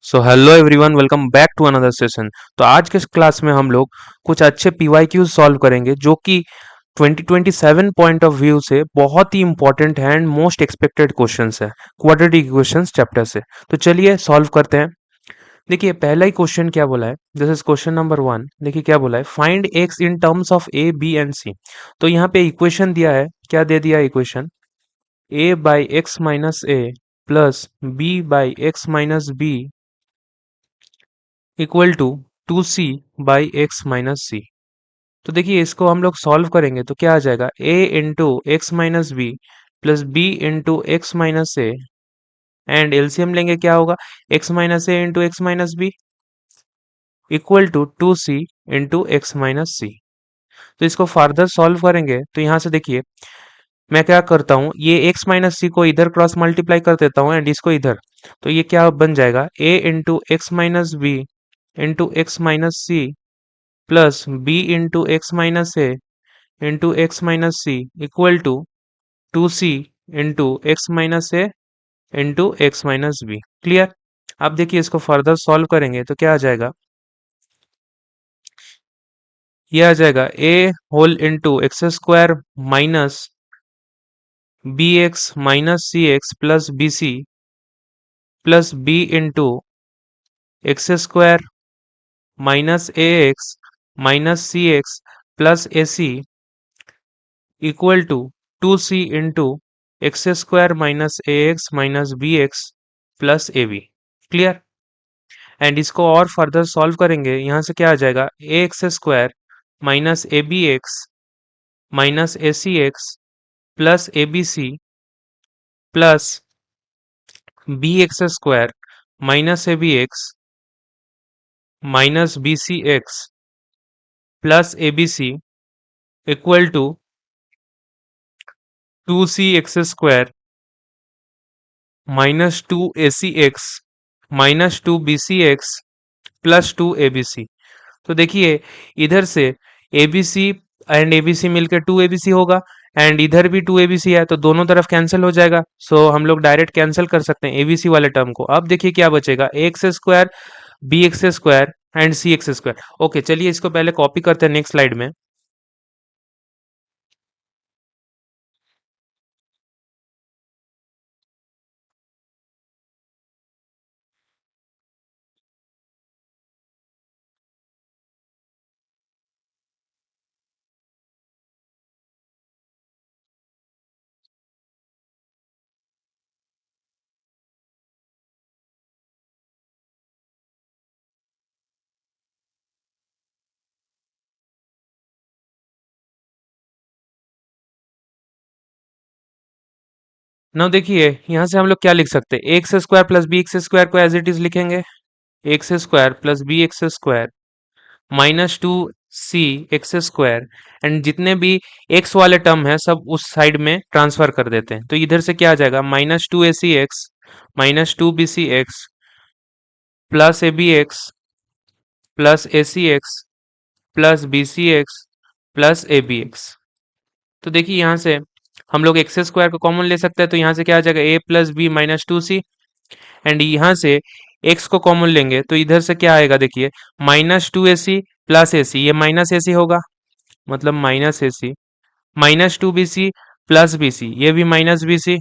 So hello everyone, welcome back to another session. तो आज के क्लास में हम लोग कुछ अच्छे पीवाईक्यूज सॉल्व करेंगे जो कि 2027 पॉइंट ऑफ व्यू से बहुत ही इंपॉर्टेंट है एंड मोस्ट एक्सपेक्टेड क्वेश्चंस है क्वाड्रेटिक इक्वेशंस चैप्टर से। तो चलिए सॉल्व करते हैं। देखिए पहला ही क्वेश्चन क्या बोला है, दिस इज क्वेश्चन नंबर 1। देखिए क्या बोला है, find x in terms of a b and c. तो यहाँ पे इक्वेशन दिया है, क्या दे दिया equation, a by x minus a plus b by x minus b equal to 2c by x minus c. तो देखिए इसको हम लोग सॉल्व करेंगे तो क्या आ जाएगा, a into x minus b plus b into x minus a and LCM लेंगे क्या होगा, x minus a into x minus b equal to 2c into x minus c. तो इसको फर्दर सॉल्व करेंगे तो यहाँ से देखिए मैं क्या करता हूँ, ये एक्स माइनस सी को इधर क्रॉस मल्टीप्लाई कर देता हूँ एंड इसको इधर। तो ये क्या बन जाएगा, a into x minus b into x minus c plus b into x minus a into x minus c equal to 2c into x minus a into x minus b. Clear. अब देखिए इसको further solve करेंगे तो क्या आ जाएगा, ये आ जाएगा a whole into x square minus b x minus c x plus b c plus b into x square minus a x minus c x plus a c equal to 2c into x square minus a x minus b x plus a b. Clear. And इसको और further solve करेंगे, यहाँ से क्या आ जाएगा, a x square minus a b x minus a c x plus a b c plus b x square minus a b x minus b c x plus a b c equal to 2c x square minus 2ac x minus 2bc x plus 2abc। तो देखिए इधर से abc and abc मिलकर 2abc होगा and इधर भी 2abc है तो दोनों तरफ कैंसिल हो जाएगा। सो हम लोग डायरेक्ट कैंसिल कर सकते हैं abc वाले टर्म को। अब देखिए क्या बचेगा, x square b x square and c x square. Okay चलिए इसको पहले कॉपी करते हैं नेक्स्ट स्लाइड में। ना देखिए यहाँ से हम लोग क्या लिख सकते हैं, x square plus b x square को एज इट इज लिखेंगे, x square plus b x square minus 2c x square and जितने भी x वाले टर्म है सब उस साइड में ट्रांसफर कर देते हैं। तो इधर से क्या आ जाएगा, minus 2ac x minus 2bc x plus ab x plus ac x plus bc x plus ab x। तो देखिए यहाँ से हम लोग एक्स स्क्वायर को कॉमन ले सकते हैं तो यहाँ से क्या आ जाएगा, a plus b minus 2c and यहाँ से x को कॉमन लेंगे तो इधर से क्या आएगा, देखिए माइनस 2ac प्लस ac, ये माइनस ac होगा मतलब minus a c minus 2bc plus b c, ये भी माइनस बी सी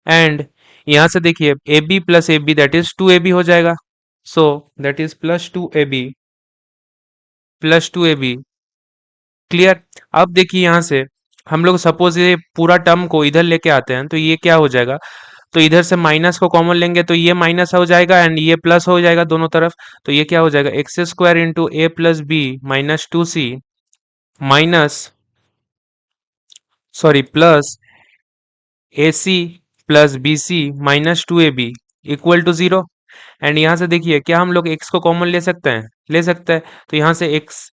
एंड यहाँ से देखिए a b plus a b that is 2ab हो जाएगा। So that is plus two a b. Clear. अब देखिए यहाँ से हम लोग सपोज ये पूरा टर्म को इधर लेके आते हैं तो ये क्या हो जाएगा, तो इधर से माइनस को कॉमन लेंगे तो ये माइनस हो जाएगा एंड ये प्लस हो जाएगा दोनों तरफ। तो ये क्या हो जाएगा, x square into a plus b minus 2c minus sorry plus a c plus b c minus 2ab equal to 0। And यहाँ से देखिए क्या हम लोग x को कॉमन ले सकते हैं, ले सकते हैं। तो यहाँ से x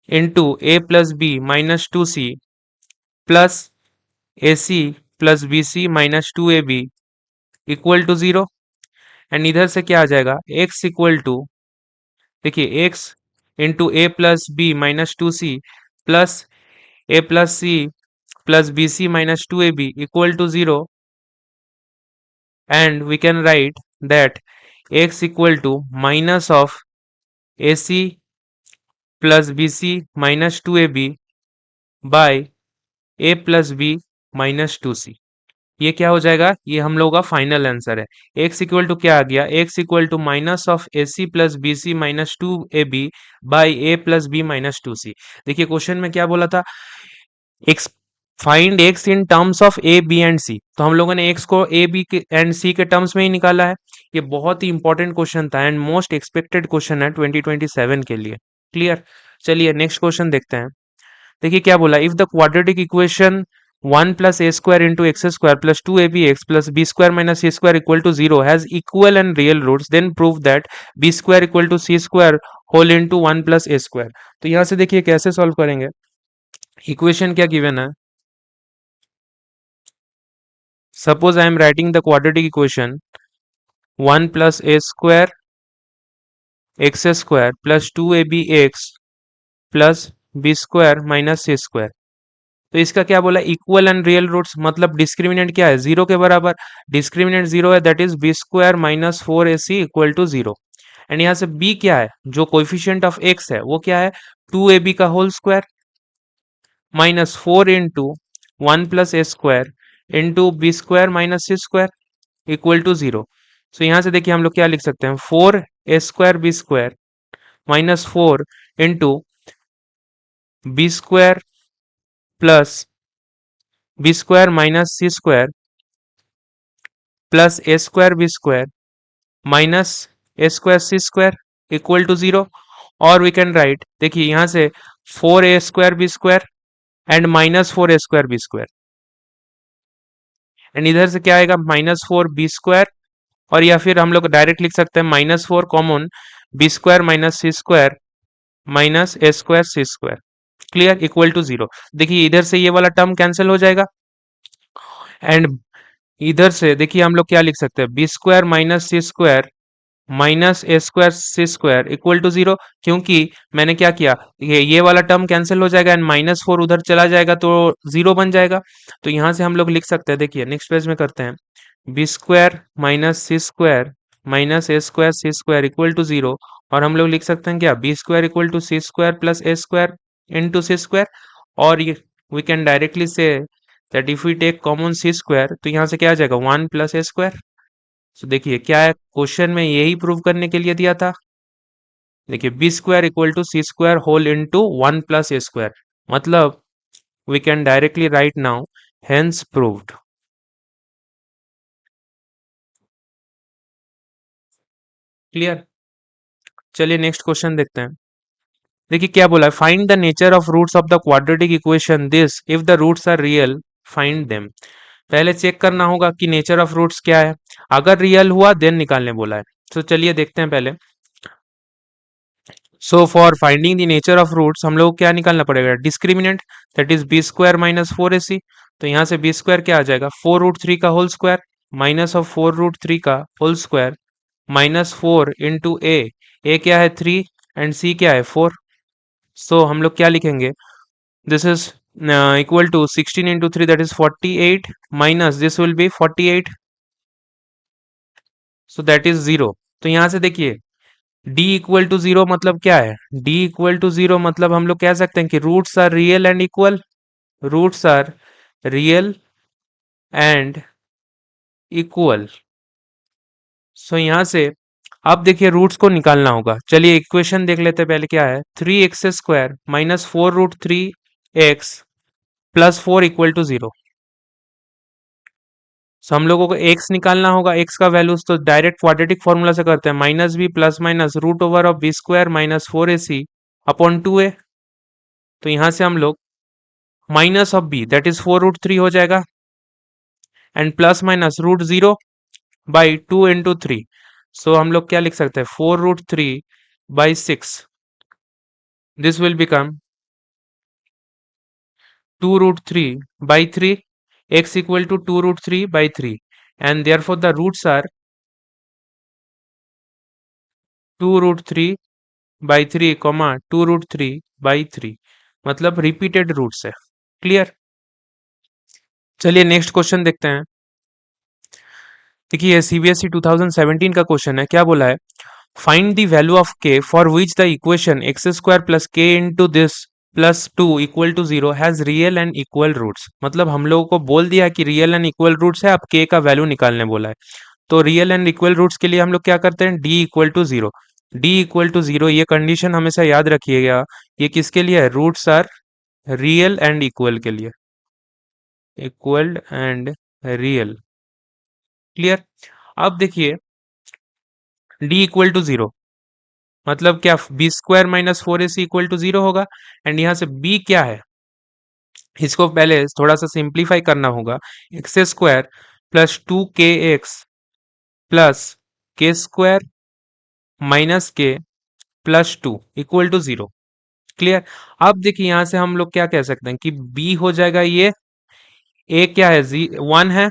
into a plus b minus 2c plus a c plus b c minus 2ab equal to 0। And इधर से क्या आ जाएगा, x इक्वल टू देखिए x into a plus b minus 2c plus a plus c plus b c minus 2ab equal to 0 and we can write that x equal to minus of a c plus b c minus two a b bye A plus b minus two c. ये क्या हो जाएगा, ये हम लोगों का final answer है। X equal to क्या आ गया, x equal to minus of a c plus b c minus two a b by a plus b minus two c. देखिए क्वेश्चन में क्या बोला था, x find x in terms of a b and c, तो हम लोगों ने x को ए बी एंड सी के टर्म्स में ही निकाला है। ये बहुत ही इंपॉर्टेंट क्वेश्चन था एंड मोस्ट एक्सपेक्टेड क्वेश्चन है 2027 के लिए। क्लियर। चलिए नेक्स्ट क्वेश्चन देखते हैं। देखिए क्या बोला, if the quadratic equation 1 plus a square into x square plus two a b x plus b square minus c square equal to zero has equal and real roots then prove that b square equal to c square whole into 1 plus a square. तो यहाँ से देखिए कैसे solve करेंगे। Equation क्या given है, suppose I am writing the quadratic equation 1 plus a square x square plus two a b x plus b square minus c square. तो इसका क्या बोला, इक्वल एंड रियल रूट्स, मतलब डिस्क्रिमिनेंट क्या है, जीरो के बराबर। डिस्क्रिमिनेंट जीरो है, that is b square minus four a c equal to zero. And यहाँ से बी क्या है, जो कोइफिशिएंट ऑफ एक्स है वो क्या है, टू ए बी का whole square minus four into one plus a square into b square minus c square equal to zero. So यहाँ से देखिए हम लोग क्या लिख सकते हैं, four a square b square minus four into b square plus b square minus c square plus a square b square minus a square c square equal to zero. और वी कैन राइट, देखिए यहाँ से four a square b square and minus four a square b square, and इधर से क्या आएगा, minus four B square, और या फिर हम लोग डायरेक्ट लिख सकते हैं minus four common b square minus c square minus a square c square. Clear, equal to zero. देखिए इधर से ये वाला टर्म कैंसिल हो जाएगा एंड इधर से देखिए हम लोग क्या लिख सकते हैं, b square minus c square minus a square c square equal to zero. क्योंकि मैंने क्या किया, ये वाला टर्म कैंसिल हो जाएगा एंड माइनस फोर उधर चला जाएगा तो जीरो बन जाएगा। तो यहाँ से हम लोग लिख सकते हैं, देखिए नेक्स्ट पेज में करते हैं, b square minus c square minus a square c square equal to zero. और हम लोग लिख सकते हैं क्या, b square equal to c square plus a square into c square. और ये we can directly say that if we take common c square तो यहाँ से क्या आ जाएगा, वन प्लस ए स्क्वायर। तो देखिए क्या है, क्वेश्चन में यही प्रूव करने के लिए दिया था। देखिए b square equal to c square whole into one plus a square, मतलब we can directly write now hence proved. Clear. चलिए नेक्स्ट क्वेश्चन देखते हैं। देखिए क्या बोला है, find the nature of roots of the quadratic equation this if the roots are real find them. पहले check करना होगा कि नेचर ऑफ रूट्स क्या है, अगर रियल हुआ देन निकालने बोला है। तो चलिए देखते हैं पहले। So for finding the nature of roots हम लोग को क्या निकालना पड़ेगा, discriminant, that is b square minus four a c. तो यहाँ से बी स्क्वायर क्या आ जाएगा, फोर रूट थ्री का whole square minus of four root three का whole square minus four into a क्या है थ्री एंड सी क्या है फोर। सो हम लोग क्या लिखेंगे, this is equal to sixteen into three that is forty eight minus this will be forty eight, so that is zero. तो यहाँ से देखिए d इक्वल टू जीरो मतलब क्या है, d इक्वल टू जीरो मतलब हम लोग कह सकते हैं कि roots are real and equal, roots are real and equal. So यहाँ से अब देखिए रूट्स को निकालना होगा। चलिए इक्वेशन देख लेते हैं पहले क्या है, three x square minus four root three x plus four equal to zero. So हम लोगों को x निकालना होगा, x का वैल्यूज तो डायरेक्ट क्वाड्रेटिक फॉर्मूला से करते हैं, minus b plus minus root over of b square minus four a c upon two a. तो यहाँ से हम लोग minus of b that is four root three हो जाएगा and plus minus root zero by two into three. So हम लोग क्या लिख सकते हैं, four root three by six, this will become two root three by three, x equal to two root three by three, and therefore the roots are two root three by three comma two root three by three, मतलब repeated roots है। Clear. चलिए next question देखते हैं। देखिए CBSE 2017 का question है, क्या बोला है, find the value of k for which the equation x square plus k into this plus two equal to zero has real and equal roots. मतलब हम लोगों को बोल दिया कि रियल एंड इक्वल रूट्स है, अब के का वैल्यू निकालने बोला है। तो रियल एंड इक्वल रूट्स के लिए हम लोग क्या करते हैं, D equal to zero. D equal to zero, ये कंडीशन हमेशा याद रखिएगा। ये किसके लिए है, roots are real and equal के लिए, इक्वल एंड रियल। क्लियर। अब देखिए डी इक्वल टू जीरो मतलब क्या, b square minus four a c equal to zero होगा। एंड यहाँ से बी क्या है, इसको पहले थोड़ा सा सिंप्लीफाई करना होगा। X square plus two k x plus k square minus k plus two equal to zero. Clear. अब देखिए यहां से हम लोग क्या कह सकते हैं कि बी हो जाएगा ये, ए क्या है, जी वन है,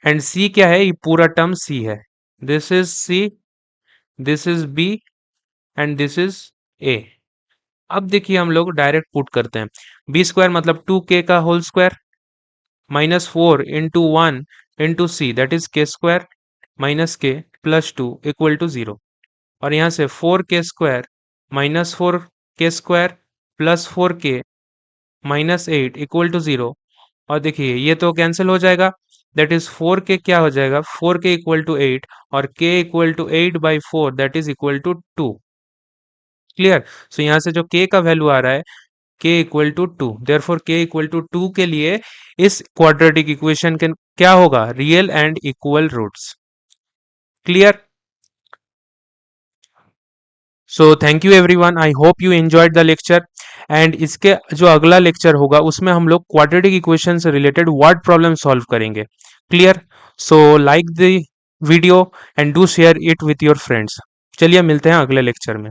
एंड सी क्या है, ये पूरा टर्म सी है। This is c, this is b, and this is a. अब देखिए हम लोग डायरेक्ट पुट करते हैं, बी स्क्वायर मतलब टू के का whole square minus four into one into c that is k square minus k plus two equal to zero. और यहाँ से four k square minus four k square plus four k minus eight equal to zero. और देखिए ये तो cancel हो जाएगा, that is four के क्या हो जाएगा, फोर के इक्वल टू एट, और k equal to eight by four that is equal to two. Clear. So यहाँ से जो के का वैल्यू आ रहा है, k equal to two, therefore k equal to two के लिए इस क्वाड्रेटिक इक्वेशन के क्या होगा, real and equal roots. Clear. So thank you everyone, I hope you enjoyed the lecture. And इसके जो अगला लेक्चर होगा उसमें हम लोग क्वाड्रेटिक इक्वेशन से रिलेटेड वर्ड प्रॉब्लम सॉल्व करेंगे। Clear. So like the video and do share it with your friends. चलिए मिलते हैं अगले लेक्चर में।